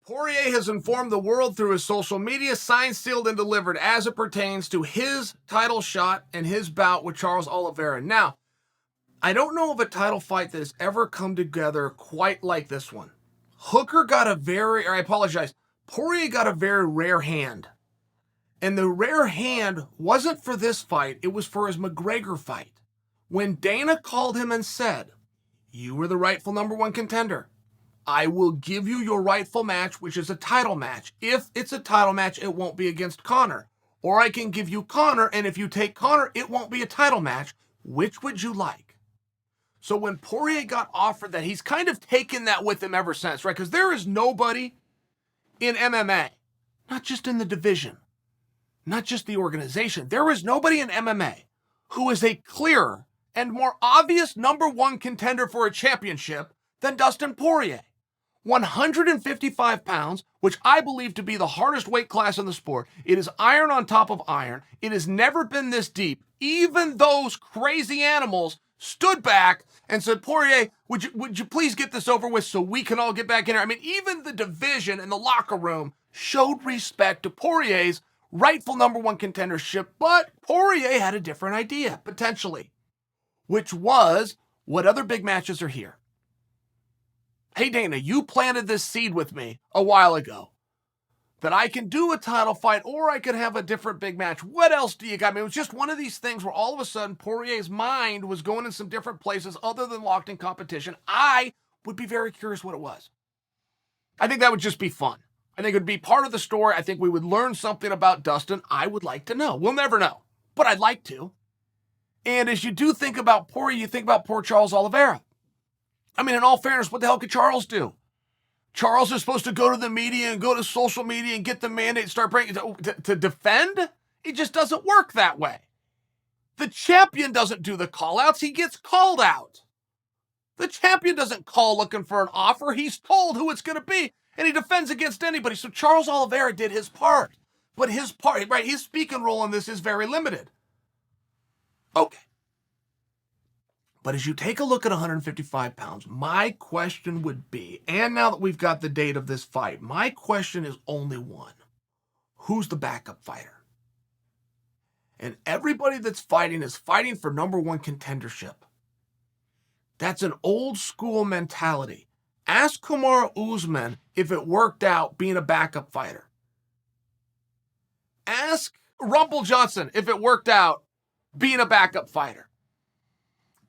Poirier has informed the world through his social media, signed, sealed, and delivered as it pertains to his title shot and his bout with Charles Oliveira. Now, I don't know of a title fight that has ever come together quite like this one. Poirier got a very rare hand. And the rare hand wasn't for this fight, it was for his McGregor fight. When Dana called him and said, "You were the rightful number one contender. I will give you your rightful match, which is a title match. If it's a title match, it won't be against Conor. Or I can give you Conor, and if you take Conor, it won't be a title match. Which would you like?" So when Poirier got offered that, he's kind of taken that with him ever since, right? Because there is nobody in MMA, not just in the division, not just the organization, there is nobody in MMA who is a clearer and more obvious number one contender for a championship than Dustin Poirier. 155 pounds, which I believe to be the hardest weight class in the sport. It is iron on top of iron. It has never been this deep. Even those crazy animals stood back and said, "Poirier, would you please get this over with so we can all get back in here?" I mean, even the division and the locker room showed respect to Poirier's rightful number one contendership, but Poirier had a different idea, potentially, which was, what other big matches are here? Hey, Dana, you planted this seed with me a while ago that I can do a title fight or I could have a different big match. What else do you got? I mean, it was just one of these things where all of a sudden Poirier's mind was going in some different places other than locked in competition. I would be very curious what it was. I think that would just be fun. I think it would be part of the story. I think we would learn something about Dustin. I would like to know. We'll never know, but I'd like to. And as you do think about Poirier, you think about poor Charles Oliveira. I mean, in all fairness, what the hell could Charles do? Charles is supposed to go to the media and go to social media and get the mandate, start breaking to defend? It just doesn't work that way. The champion doesn't do the call-outs. He gets called out. The champion doesn't call looking for an offer. He's told who it's going to be, and he defends against anybody. So Charles Oliveira did his part. But his part, right, his speaking role in this is very limited. Okay. But as you take a look at 155 pounds, my question would be, and now that we've got the date of this fight, my question is only one. Who's the backup fighter? And everybody that's fighting is fighting for number one contendership. That's an old school mentality. Ask Kamaru Usman if it worked out being a backup fighter. Ask Rumble Johnson if it worked out being a backup fighter.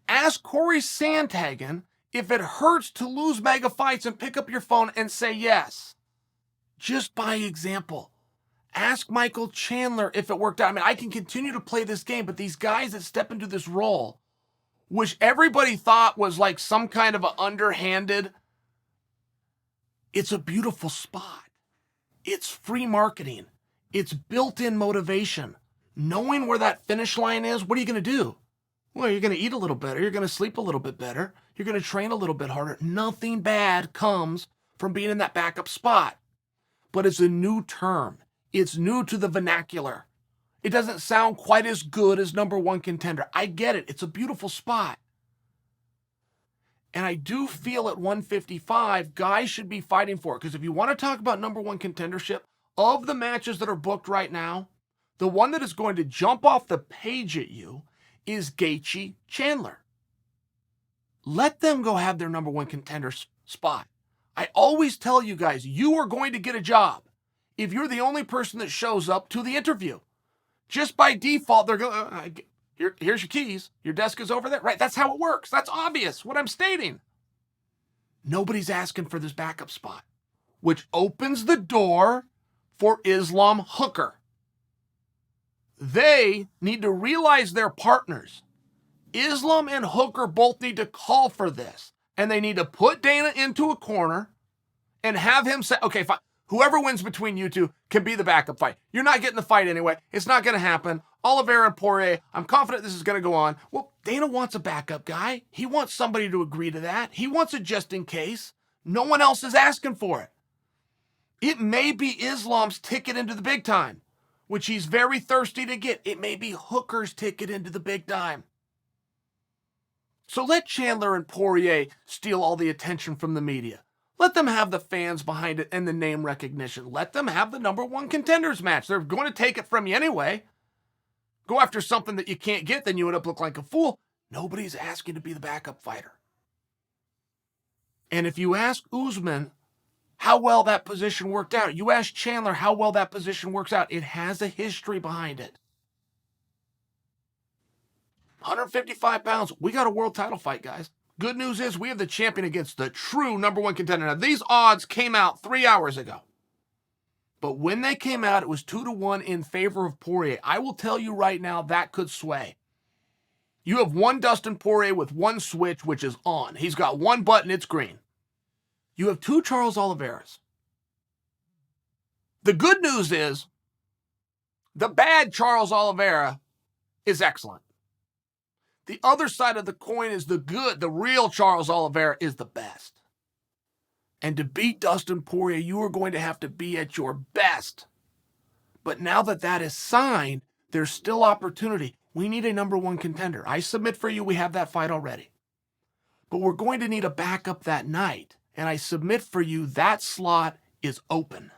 Ask Corey Sandhagen if it hurts to lose mega fights and pick up your phone and say yes. Just by example. Ask Michael Chandler if it worked out. I mean, I can continue to play this game, but these guys that step into this role, which everybody thought was like some kind of an underhanded, it's a beautiful spot. It's free marketing. It's built-in motivation. Knowing where that finish line is, what are you going to do? Well, you're going to eat a little better. You're going to sleep a little bit better. You're going to train a little bit harder. Nothing bad comes from being in that backup spot. But it's a new term. It's new to the vernacular. It doesn't sound quite as good as number one contender. I get it. It's a beautiful spot. And I do feel at 155, guys should be fighting for it. Because if you want to talk about number one contendership, of the matches that are booked right now, the one that is going to jump off the page at you is Gaethje Chandler. Let them go have their number one contender spot. I always tell you guys, you are going to get a job if you're the only person that shows up to the interview. Just by default, they're going, here's your keys. Your desk is over there. Right, that's how it works. That's obvious, what I'm stating. Nobody's asking for this backup spot, which opens the door for Islam Hooker. They need to realize they're partners. Islam and Hooker both need to call for this. And they need to put Dana into a corner and have him say, okay, fine. Whoever wins between you two can be the backup fight. You're not getting the fight anyway. It's not going to happen. Oliveira and Poirier, I'm confident this is going to go on. Well, Dana wants a backup guy. He wants somebody to agree to that. He wants it just in case. No one else is asking for it. It may be Islam's ticket into the big time, which he's very thirsty to get. It may be Hooker's ticket into the big time. So let Chandler and Poirier steal all the attention from the media. Let them have the fans behind it and the name recognition. Let them have the #1 contenders match. They're going to take it from you anyway. Go after something that you can't get, then you end up looking like a fool. Nobody's asking to be the backup fighter. And if you ask Usman how well that position worked out, you ask Chandler how well that position works out, it has a history behind it. 155 pounds, we got a world title fight, guys. Good news is we have the champion against the true #1 contender. Now, these odds came out 3 hours ago. But when they came out, it was 2-1 in favor of Poirier. I will tell you right now, that could sway. You have one Dustin Poirier with one switch, which is on. He's got one button, it's green. You have two Charles Oliveras. The good news is the bad Charles Oliveira is excellent. The other side of the coin is the good. The real Charles Oliveira is the best. And to beat Dustin Poirier, you are going to have to be at your best. But now that that is signed, there's still opportunity. We need a #1 contender. I submit for you, we have that fight already. But we're going to need a backup that night. And I submit for you, that slot is open.